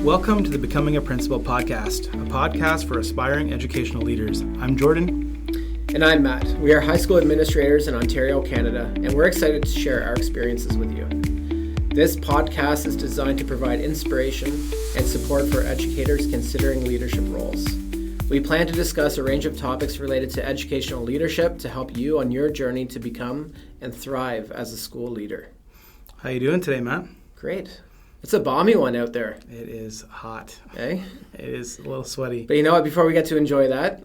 Welcome to the Becoming a Principal podcast, a podcast for aspiring educational leaders. I'm Jordan. And I'm Matt. We are high school administrators in Ontario, Canada, and we're excited to share our experiences with you. This podcast is designed to provide inspiration and support for educators considering leadership roles. We plan to discuss a range of topics related to educational leadership to help you on your journey to become and thrive as a school leader. How you doing today, Matt? Great. It's a balmy one out there. It is hot. Eh? It is a little sweaty. But you know what? Before we get to enjoy that,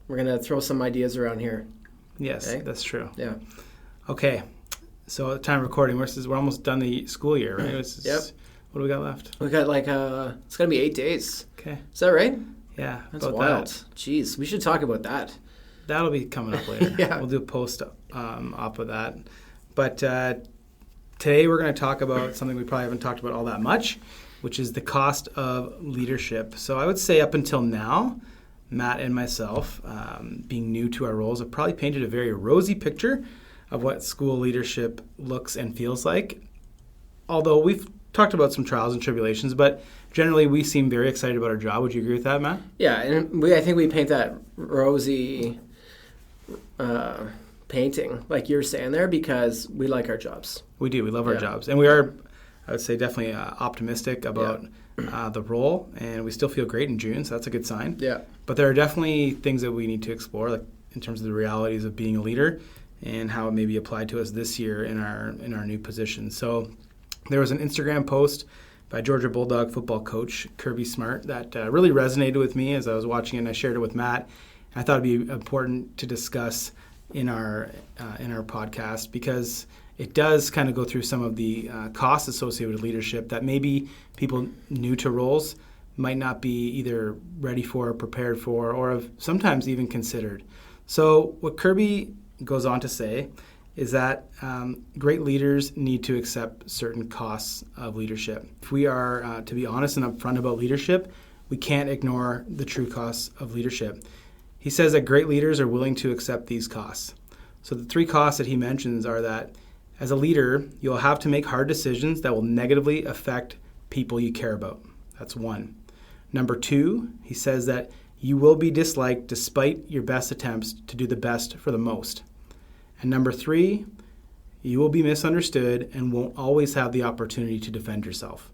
we're going to throw some ideas around here. Yes, That's true. Yeah. Okay. So at the time of recording, we're almost done the school year, right? Yep. What do we got left? We got it's going to be 8 days. Okay. Is that right? Yeah. That's wild. Jeez, we should talk about that. That'll be coming up later. Yeah. We'll do a post off of that. But today we're going to talk about something we probably haven't talked about all that much, which is the cost of leadership. So I would say up until now, Matt and myself, being new to our roles, have probably painted a very rosy picture of what school leadership looks and feels like. Although we've talked about some trials and tribulations, but generally we seem very excited about our job. Would you agree with that, Matt? Yeah, and I think we paint that rosy painting, like you're saying there, because we like our jobs. We do. We love our jobs. And we are, I would say, definitely optimistic about the role. And we still feel great in June, so that's a good sign. Yeah. But there are definitely things that we need to explore, like in terms of the realities of being a leader and how it may be applied to us this year in our new position. So there was an Instagram post by Georgia Bulldog football coach Kirby that really resonated with me as I was watching it, and I shared it with Matt. And I thought it'd be important to discuss in our podcast because it does kind of go through some of the costs associated with leadership that maybe people new to roles might not be either ready for, prepared for, or have sometimes even considered. So what Kirby goes on to say is that great leaders need to accept certain costs of leadership. If we are to be honest and upfront about leadership, we can't ignore the true costs of leadership. He says that great leaders are willing to accept these costs. So the three costs that he mentions are that as a leader, you'll have to make hard decisions that will negatively affect people you care about. That's one. Number two, he says that you will be disliked despite your best attempts to do the best for the most. And number three, you will be misunderstood and won't always have the opportunity to defend yourself.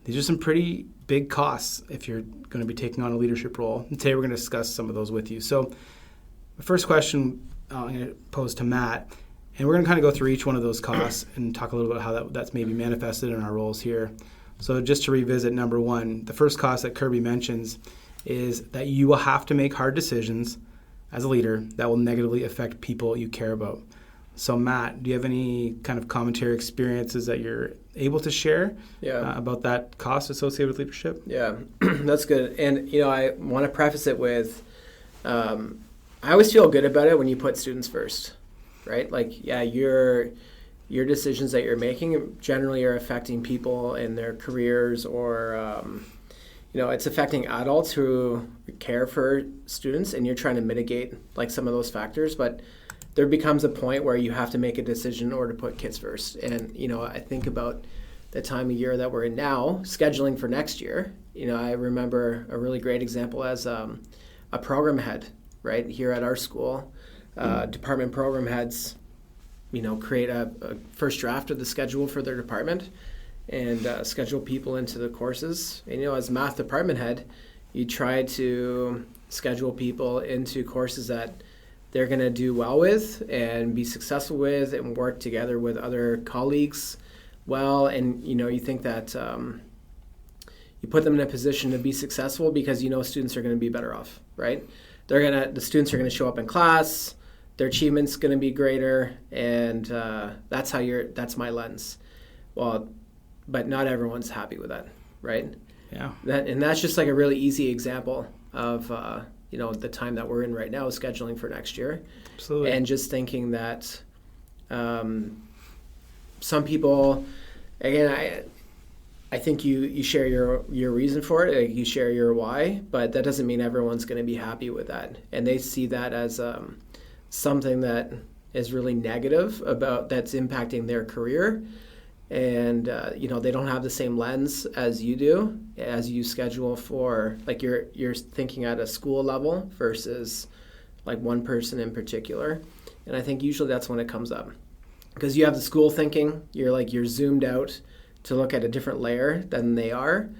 These are some pretty big costs if you're going to be taking on a leadership role. And today we're going to discuss some of those with you. So the first question I'm going to pose to Matt, and we're going to kind of go through each one of those costs and talk a little bit about how that's maybe manifested in our roles here. So just to revisit number one, the first cost that Kirby mentions is that you will have to make hard decisions as a leader that will negatively affect people you care about. So Matt, do you have any kind of commentary experiences that you're able to share about that cost associated with leadership? Yeah, that's good. And, I want to preface it with, I always feel good about it when you put students first, right? Like, your decisions that you're making generally are affecting people in their careers or, it's affecting adults who care for students, and you're trying to mitigate like some of those factors, but there becomes a point where you have to make a decision in order to put kids first. And, I think about the time of year that we're in now, scheduling for next year. I remember a really great example as a program head, right, here at our school. Department program heads, create a first draft of the schedule for their department and schedule people into the courses. And, as math department head, you try to schedule people into courses that they're going to do well with and be successful with and work together with other colleagues well. And, you think that you put them in a position to be successful because students are going to be better off, right? The students are going to show up in class, their achievement's going to be greater, and that's my lens. Well, but not everyone's happy with that, right? Yeah. And that's just like a really easy example of the time that we're in right now, scheduling for next year. Absolutely. And just thinking that some people, again, I think you share your reason for it, you share your why, but that doesn't mean everyone's going to be happy with that. And they see that as something that is really negative that's impacting their career. and they don't have the same lens as you do as you schedule for, like, you're thinking at a school level versus like one person in particular. And I think usually that's when it comes up, because you have the school thinking, you're zoomed out to look at a different layer than they are,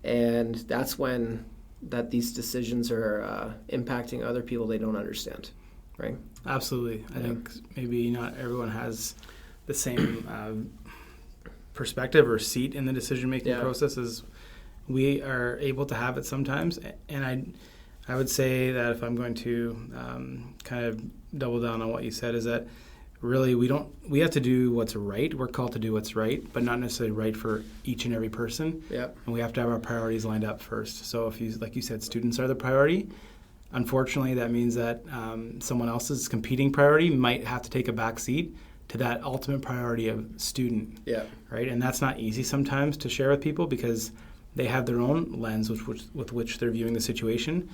and that's when these decisions are impacting other people they don't understand, right? Absolutely. I think maybe not everyone has the same perspective or seat in the decision-making process as we are able to have it sometimes. And I would say that if I'm going to kind of double down on what you said, is that really we have to do what's right. We're called to do what's right, but not necessarily right for each and every person. Yep. And we have to have our priorities lined up first. So if you, like you said, students are the priority, unfortunately that means that someone else's competing priority might have to take a back seat to that ultimate priority of student. Yeah. Right? And that's not easy sometimes to share with people because they have their own lens with which they're viewing the situation.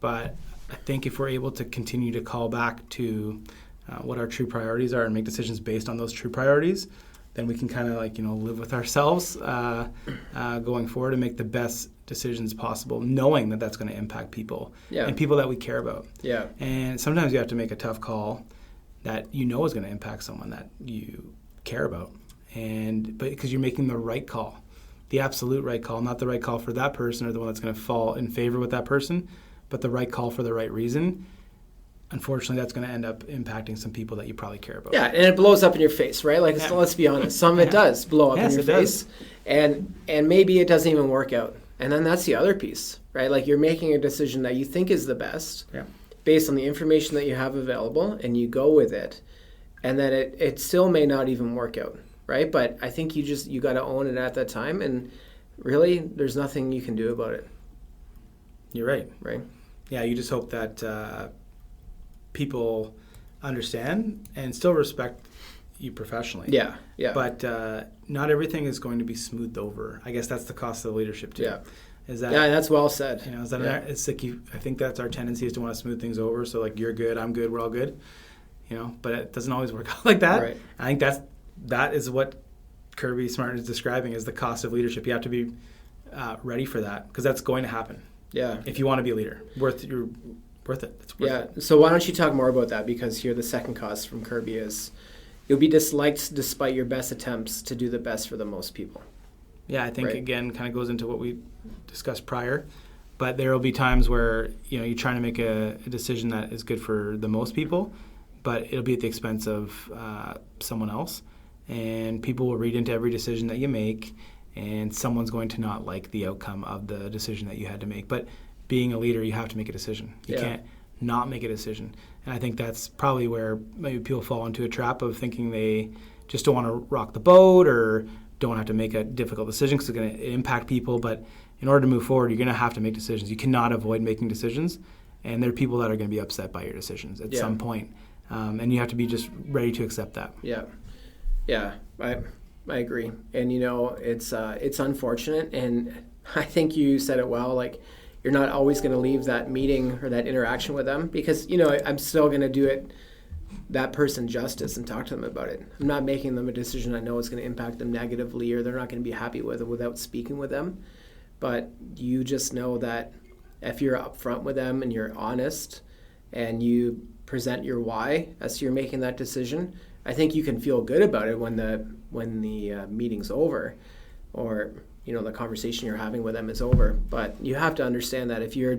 But I think if we're able to continue to call back to what our true priorities are and make decisions based on those true priorities, then we can kind of live with ourselves going forward and make the best decisions possible, knowing that that's going to impact people and people that we care about. Yeah. And sometimes you have to make a tough call that is going to impact someone that you care about, but because you're making the right call, the absolute right call, not the right call for that person or the one that's going to fall in favor with that person, but the right call for the right reason. Unfortunately, that's going to end up impacting some people that you probably care about. Yeah, and it blows up in your face, right? Let's be honest. Some of it does blow up in your face. And maybe it doesn't even work out. And then that's the other piece, right? Like, you're making a decision that you think is the best based on the information that you have available, and you go with it. And then it still may not even work out, right? But I think you got to own it at that time. And really, there's nothing you can do about it. You're right. Right? Yeah, you just hope that people understand and still respect you professionally. Yeah. But not everything is going to be smoothed over. I guess that's the cost of leadership too. Yeah. Is that? Yeah, that's well said. It's like I think that's our tendency is to want to smooth things over. So like, you're good, I'm good, we're all good. But it doesn't always work out like that. Right. I think that is what Kirby Smart is describing as the cost of leadership. You have to be ready for that, because that's going to happen. Yeah. If you want to be a leader, worth it. It's worth it. So why don't you talk more about that? Because here the second cost from Kirby is you'll be disliked despite your best attempts to do the best for the most people. Yeah, I think again kind of goes into what we discussed prior, but there will be times where you're trying to make a decision that is good for the most people, but it'll be at the expense of someone else, and people will read into every decision that you make, and someone's going to not like the outcome of the decision that you had to make. But being a leader, you have to make a decision. You can't not make a decision. And I think that's probably where maybe people fall into a trap of thinking they just don't want to rock the boat or don't have to make a difficult decision because it's going to impact people. But in order to move forward, you're going to have to make decisions. You cannot avoid making decisions. And there are people that are going to be upset by your decisions at some point. And you have to be just ready to accept that. Yeah, I agree. And, it's unfortunate. And I think you said it well, like, you're not always going to leave that meeting or that interaction with them because, I'm still going to do that person justice and talk to them about it. I'm not making them a decision I know is going to impact them negatively or they're not going to be happy with it without speaking with them. But you just know that if you're upfront with them and you're honest and you present your why as you're making that decision, I think you can feel good about it when the meeting's over or the conversation you're having with them is over. But you have to understand that if you're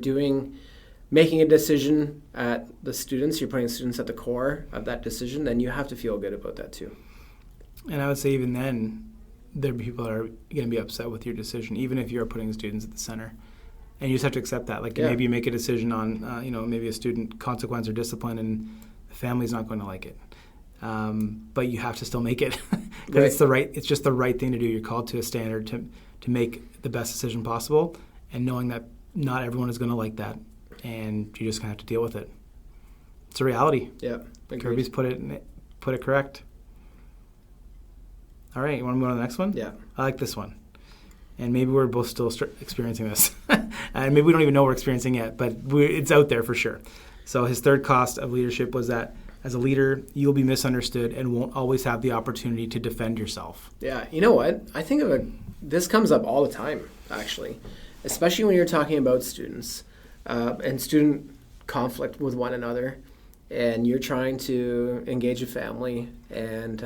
making a decision at the students, you're putting students at the core of that decision, then you have to feel good about that too. And I would say even then, there are people that are going to be upset with your decision, even if you're putting students at the center. And you just have to accept that. Maybe you make a decision on, maybe a student consequence or discipline, and the family's not going to like it. But you have to still make it because it's just the right thing to do. You're called to a standard to make the best decision possible, and knowing that not everyone is going to like that, and you just kind of have to deal with it. It's a reality. Yeah, agreed. Kirby's put it correct. All right, you want to move on to the next one? Yeah. I like this one. And maybe we're both still experiencing this. And maybe we don't even know we're experiencing it, but it's out there for sure. So his third cost of leadership was that as a leader, you'll be misunderstood and won't always have the opportunity to defend yourself. Yeah, you know what? I think this comes up all the time, actually, especially when you're talking about students and student conflict with one another, and you're trying to engage a family, and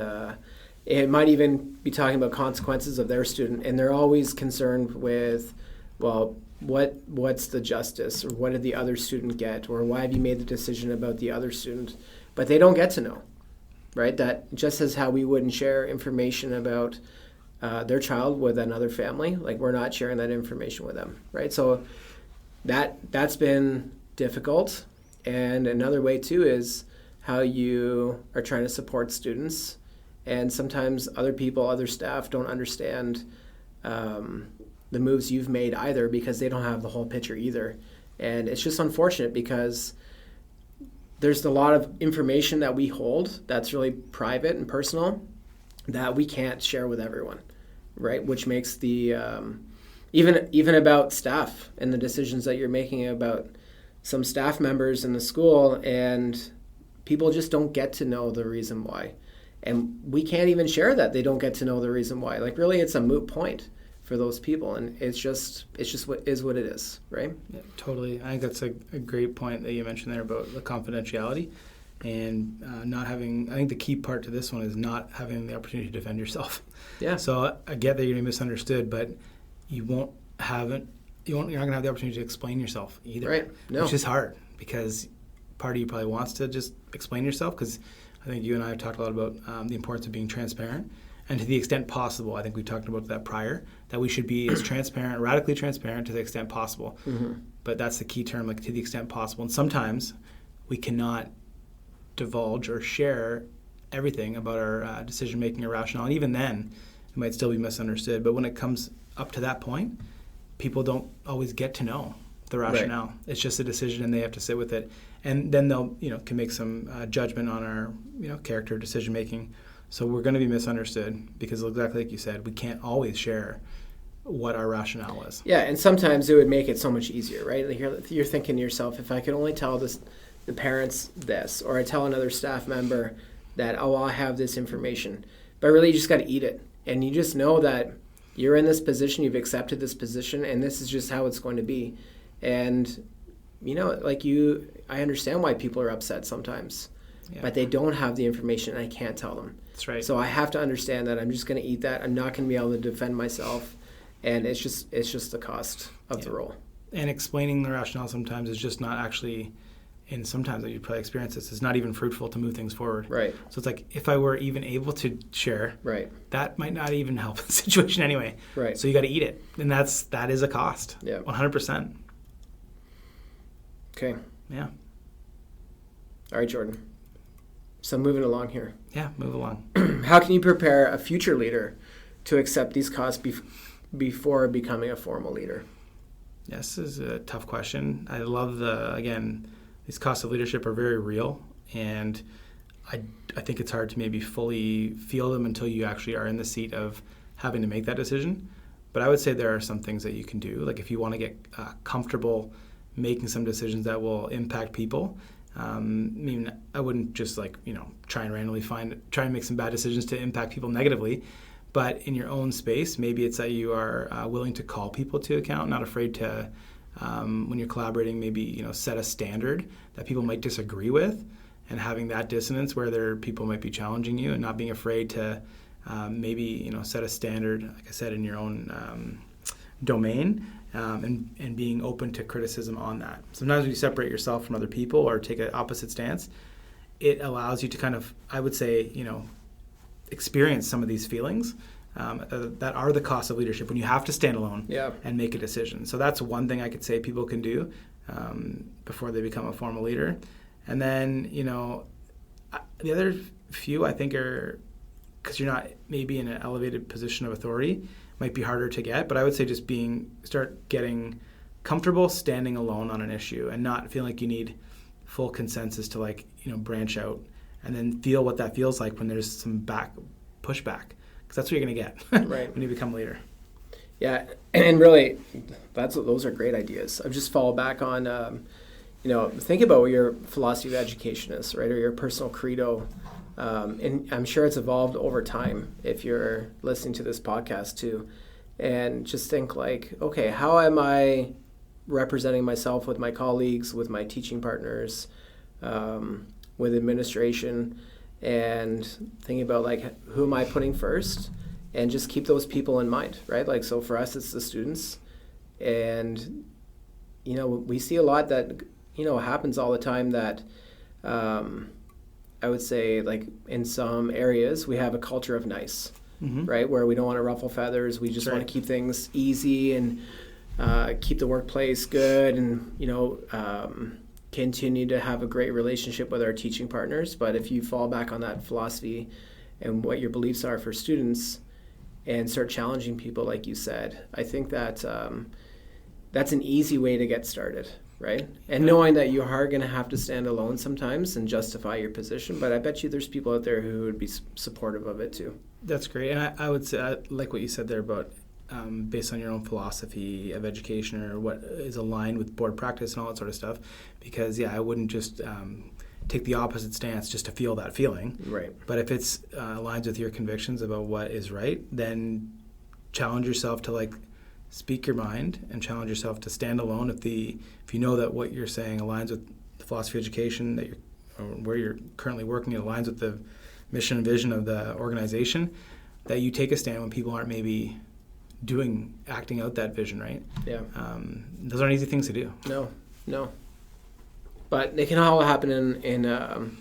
it might even be talking about consequences of their student, and they're always concerned with, well, what's the justice, or what did the other student get, or why have you made the decision about the other student? But they don't get to know, right? That just as how we wouldn't share information about their child with another family, like we're not sharing that information with them, right? So that's been difficult. And another way too is how you are trying to support students, and sometimes other people, other staff don't understand the moves you've made either, because they don't have the whole picture either. And it's just unfortunate because there's a lot of information that we hold that's really private and personal that we can't share with everyone, right? Which makes the even about staff and the decisions that you're making about some staff members in the school, and people just don't get to know the reason why. And we can't even share that they don't get to know the reason why. Like, really, it's a moot point for those people, and it's just what it is, right? Yeah, totally. I think that's a great point that you mentioned there about the confidentiality and not having. I think the key part to this one is not having the opportunity to defend yourself. Yeah. So I get that you're going to be misunderstood, but you won't have it. You're not going to have the opportunity to explain yourself either, right? No. Which is hard, because part of you probably wants to just explain yourself, because I think you and I have talked a lot about the importance of being transparent. And to the extent possible, I think we talked about that prior, that we should be as transparent, radically transparent to the extent possible. Mm-hmm. But that's the key term, like to the extent possible. And sometimes we cannot divulge or share everything about our decision-making or rationale. And even then, it might still be misunderstood. But when it comes up to that point, people don't always get to know the rationale. Right. It's just a decision, and they have to sit with it. And then they'll, can make some judgment on our, character decision making. So we're going to be misunderstood because, exactly like you said, we can't always share what our rationale is. Yeah, and sometimes it would make it so much easier, right? Like you're thinking to yourself, if I could only tell the parents this, or I tell another staff member that, I have this information. But really, you just got to eat it. And you just know that you're in this position, you've accepted this position, and this is just how it's going to be. And, I understand why people are upset sometimes. Yeah. But they don't have the information, and I can't tell them. That's right. So I have to understand that I'm just going to eat that. I'm not going to be able to defend myself, and it's just the cost of the role. And explaining the rationale sometimes is just not actually, and sometimes you probably experience this, it's not even fruitful to move things forward. Right. So it's like, if I were even able to share, right, that might not even help the situation anyway. Right. So you got to eat it, and that is a cost. Yeah. 100%. Okay. Yeah. All right, Jordan. So moving along here. Yeah, move along. How can you prepare a future leader to accept these costs before becoming a formal leader? Yes, this is a tough question. I love these costs of leadership are very real, and I think it's hard to maybe fully feel them until you actually are in the seat of having to make that decision. But I would say there are some things that you can do. Like, if you want to get comfortable making some decisions that will impact people, I wouldn't just try and randomly try and make some bad decisions to impact people negatively. But in your own space, maybe it's that you are willing to call people to account, not afraid to, when you're collaborating, maybe set a standard that people might disagree with, and having that dissonance where people might be challenging you, and not being afraid to maybe set a standard, like I said, in your own domain. And being open to criticism on that. Sometimes when you separate yourself from other people or take an opposite stance, it allows you to kind of, I would say, experience some of these feelings that are the cost of leadership when you have to stand alone and make a decision. So that's one thing I could say people can do before they become a formal leader. And then, the other few I think are, because you're not maybe in an elevated position of authority, might be harder to get, but I would say just start getting comfortable standing alone on an issue and not feeling like you need full consensus to branch out, and then feel what that feels like when there's some pushback, because that's what you're going to get right. when you become a leader. Yeah, and really, those are great ideas. I've just fall back on, think about what your philosophy of education is, right, or your personal credo. And I'm sure it's evolved over time if you're listening to this podcast too. And just think like, okay, how am I representing myself with my colleagues, with my teaching partners, with administration, and thinking about like, who am I putting first? And just keep those people in mind, right? Like, so for us, it's the students. And, we see a lot that, happens all the time that I would say, like, in some areas, we have a culture of nice, right? Where we don't want to ruffle feathers. We just want to keep things easy and keep the workplace good and, continue to have a great relationship with our teaching partners. But if you fall back on that philosophy and what your beliefs are for students and start challenging people, like you said, I think that that's an easy way to get started, right? And knowing that you are going to have to stand alone sometimes and justify your position, but I bet you there's people out there who would be supportive of it too. That's great. And I would say, I like what you said there about based on your own philosophy of education or what is aligned with board practice and all that sort of stuff. Because, I wouldn't just take the opposite stance just to feel that feeling. Right. But if it's aligns with your convictions about what is right, then challenge yourself to speak your mind and challenge yourself to stand alone. If you know that what you're saying aligns with the philosophy of education that or where you're currently working, it aligns with the mission and vision of the organization, that you take a stand when people aren't maybe acting out that vision, right? Yeah. Those aren't easy things to do. No. But they can all happen in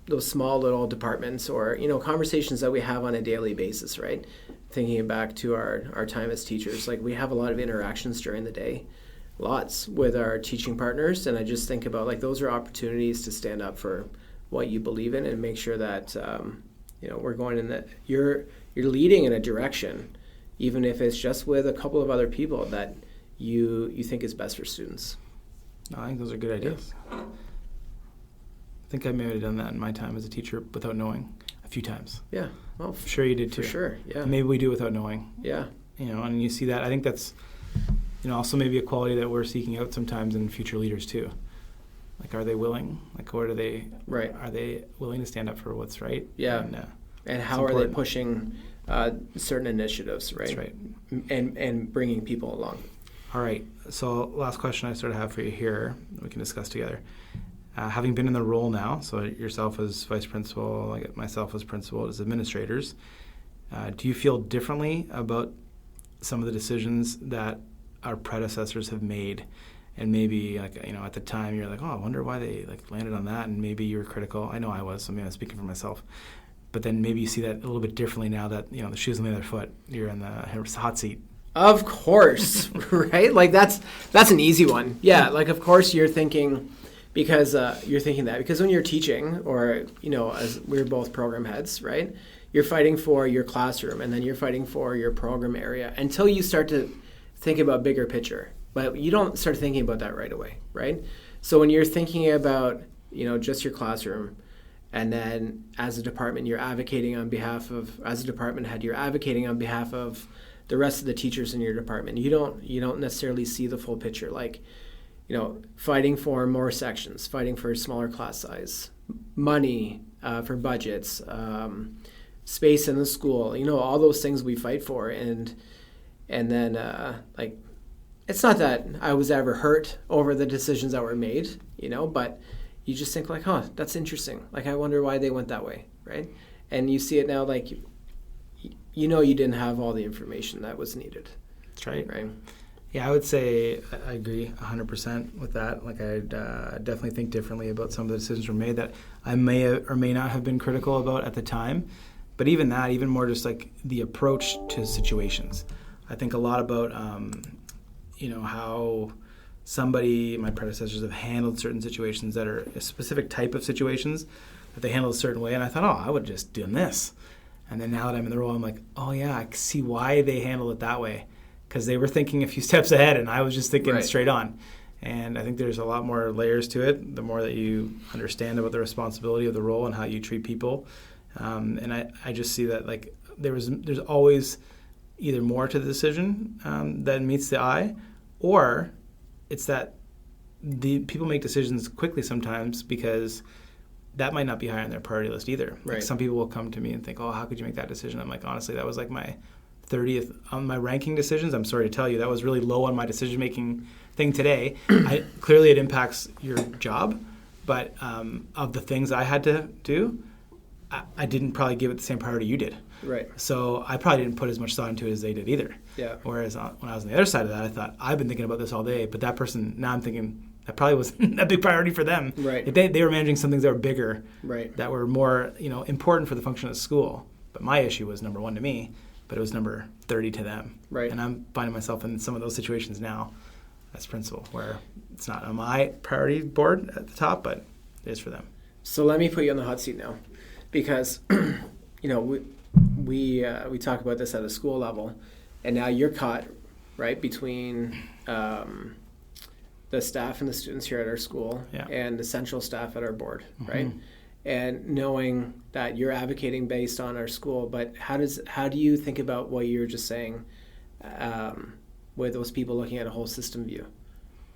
those small little departments or, conversations that we have on a daily basis, right? Thinking back to our time as teachers, we have a lot of interactions during the day, lots with our teaching partners. And I just think about those are opportunities to stand up for what you believe in and make sure that, we're going in that you're leading in a direction, even if it's just with a couple of other people that you think is best for students. No, I think those are good ideas. Yeah. I think I may have done that in my time as a teacher without knowing a few times. Yeah. Well, I'm sure you did too. For sure, yeah. And maybe we do without knowing. Yeah. And you see that. I think that's, also maybe a quality that we're seeking out sometimes in future leaders too. Are they willing? What are they? Right. Are they willing to stand up for what's right? Yeah. And how are they pushing certain initiatives, right? That's right. And bringing people along. All right. So last question I sort of have for you here we can discuss together. Having been in the role now, so yourself as vice principal, myself as principal, as administrators, do you feel differently about some of the decisions that our predecessors have made? And maybe, at the time you're I wonder why they landed on that, and maybe you were critical. I know I was, so maybe I'm speaking for myself. But then maybe you see that a little bit differently now that, the shoe's on the other foot. You're in the hot seat. Of course, right? That's an easy one. Yeah, of course you're thinking, because you're thinking that. Because when you're teaching, or, as we're both program heads, right? You're fighting for your classroom, and then you're fighting for your program area until you start to think about bigger picture. But you don't start thinking about that right away, right? So when you're thinking about, just your classroom, and then as a department, you're advocating on behalf of, as a department head, you're advocating on behalf of the rest of the teachers in your department. You don't necessarily see the full picture, fighting for more sections, fighting for smaller class size, money for budgets, space in the school, all those things we fight for. And then it's not that I was ever hurt over the decisions that were made, but you just think that's interesting. I wonder why they went that way, right? And you see it now, you didn't have all the information that was needed. That's right. Right. Yeah, I would say I agree 100% with that. I definitely think differently about some of the decisions were made that I may or may not have been critical about at the time. But even that, even more just the approach to situations. I think a lot about, how my predecessors have handled certain situations that are a specific type of situations that they handle a certain way. And I thought, I would have just done this. And then now that I'm in the role, I'm I see why they handle it that way. Because they were thinking a few steps ahead, and I was just thinking straight on. And I think there's a lot more layers to it, the more that you understand about the responsibility of the role and how you treat people. And I just see that there's always either more to the decision that meets the eye, or it's that the people make decisions quickly sometimes because that might not be high on their priority list either. Right. Like some people will come to me and think, oh, how could you make that decision? I'm like, honestly, that was like my 30th on my ranking decisions. I'm sorry to tell you, that was really low on my decision-making thing today. Clearly it impacts your job, but of the things I had to do, I didn't probably give it the same priority you did. Right. So I probably didn't put as much thought into it as they did either. Yeah. Whereas when I was on the other side of that, I thought, I've been thinking about this all day, but that person, now I'm thinking, that probably wasn't a big priority for them. Right. They were managing some things that were bigger, right, that were more important for the function of the school. But my issue was number 1 to me, but it was number 30 to them. Right. And I'm finding myself in some of those situations now as principal, where it's not on my priority board at the top, but it is for them. So let me put you on the hot seat now, because we talk about this at a school level, and now you're caught right between the staff and the students here at our school, yeah, and the central staff at our board, mm-hmm, right? And knowing that you're advocating based on our school, but how do you think about what you were just saying, with those people looking at a whole system view,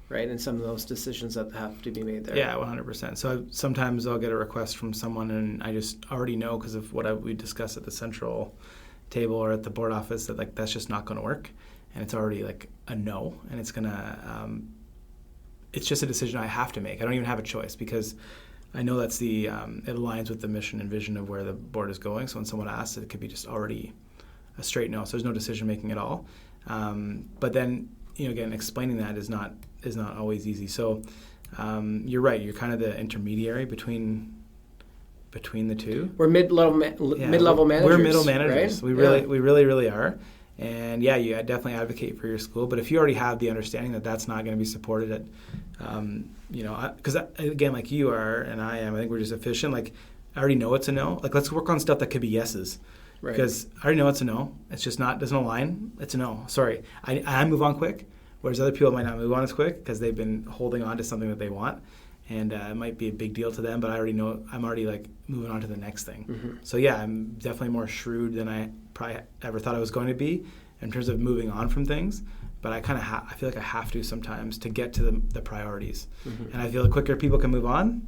right? And some of those decisions that have to be made there. Yeah, 100%. So sometimes I'll get a request from someone, and I just already know because of what we discussed at the central table or at the board office that like that's just not going to work, and it's already like a no, and it's gonna. It's just a decision I have to make. I don't even have a choice because I know that's it aligns with the mission and vision of where the board is going. So when someone asks, it could be just already a straight no. So there's no decision making at all. But then again, explaining that is not always easy. So you're right. You're kind of the intermediary between the two. We're mid-level managers. We're middle managers. Right? We really are. And yeah, you definitely advocate for your school. But if you already have the understanding that that's not going to be supported at, because again, like you are and I am, I think we're just efficient. Like I already know it's a no. Like let's work on stuff that could be yeses. Right. Because I already know it's a no. It's just doesn't align. It's a no. Sorry. I move on quick, whereas other people might not move on as quick because they've been holding on to something that they want. And it might be a big deal to them, but I already know I'm already like moving on to the next thing. Mm-hmm. So yeah, I'm definitely more shrewd than I probably ever thought I was going to be in terms of moving on from things. But I kind of I feel like I have to sometimes to get to the priorities. Mm-hmm. And I feel the quicker people can move on,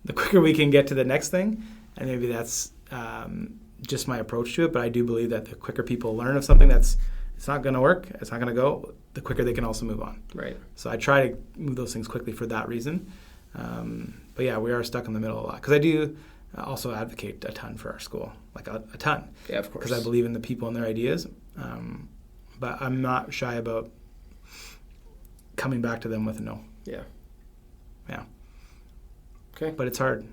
the quicker we can get to the next thing. And maybe that's just my approach to it. But I do believe that the quicker people learn of something it's not going to work, it's not going to go, the quicker they can also move on. Right. So I try to move those things quickly for that reason. But yeah, we are stuck in the middle a lot. Because I do also advocate a ton for our school, like a ton. Yeah, of course. Because I believe in the people and their ideas. But I'm not shy about coming back to them with a no. Yeah. Yeah. Okay. But it's hard.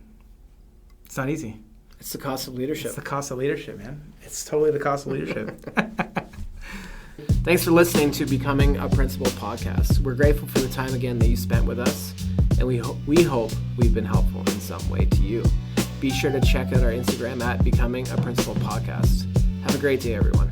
It's not easy. It's the cost of leadership. It's the cost of leadership, man. It's totally the cost of leadership. Thanks for listening to Becoming a Principal podcast. We're grateful for the time again that you spent with us, and we hope we've been helpful in some way to you. Be sure to check out our Instagram at Becoming a Principal podcast. Have a great day, everyone.